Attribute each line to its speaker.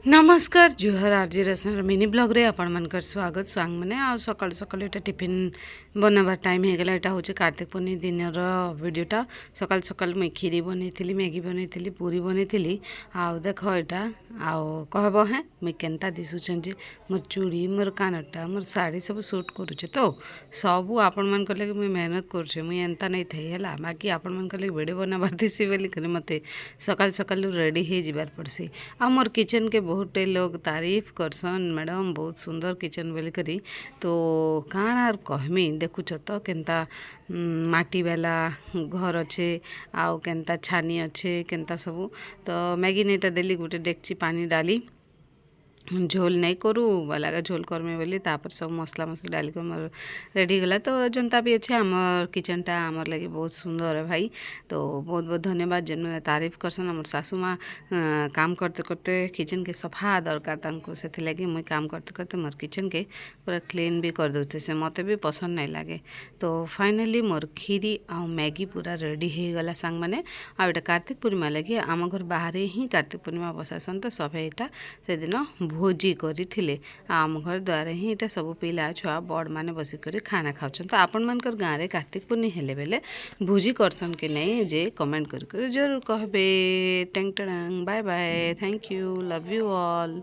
Speaker 1: नमस्कार जुहर RG restaurant mini blog रे आपण मानकर स्वागत सांग मैंने आ सकाल सकाल एटा टिफिन बनाबार टाइम हो गला। एटा होचे कार्तिक पूर्णिमा दिन वीडियोटा। सकाल सकाल मुई खीरी बनैथिली, मैगी बनैथिली, पूरी बनैथिली। आ देख एटा आउ कहब हैं मुई केनता दिसुछन जे मोर चूड़ी, मोर कानटा, मोर साड़ी सब सूट करूचे तो सबू आपण मानकर लगे मुई मेहनत करूचे। मुई एंता नहीं थई हैला, बाकी आपण मानकर लगे वीडियो बनाबार दिसी बोली करे मते सकाल सकाल रेडी हे जिबार पड़सी। आ मोर किचन के बहुते लोग तारीफ करसन, मैडम बहुत सुंदर किचन बोली करी। तो काण आर कहमी देखुच तो केनता माटी वाला घर अच्छे, आउ केनता छानी अच्छे, केनता सबू। तो मैगी नेटा देली गोटे डेक्ची पानी डाली, झोल नहीं करू लगा झोल करमे बोली तापर सब मसला मसला डाल के मोर रेडी गला। तो जनता भी अच्छे आमर किचनटा आमर लगे बहुत सुंदर है भाई। तो बहुत बहुत धन्यवाद जिन मैंने तारीफ करसन। आमर सासू माँ काम करते करते किचन के सफा दरकार तांको से लगे मुई काम करते करते मोर किचन के पूरा क्लीन भी कर देते से मते भी पसंद नहीं लगे। तो फाइनली मोर खीरी आ मैगी पूरा रेडी हो गला सांग मैंने। आटा कार्तिक पूर्णिमा लगे आम घर बाहर ही कार्तिक पूर्णिमा बसासन। तो सभे यहाँ से दिन भोजी करी आम घर द्वार ही यहाँ सब पिला छुआ बड़ मैंने बसिक खाना खाऊन। तो आपण मानकर गाँव में कार्तिक पूर्णिमा हेले बेले भोजी करसन कि नहीं जे कमेंट कर जरूर कहबे। टेंग टेंग bye bye, thank you, love you all.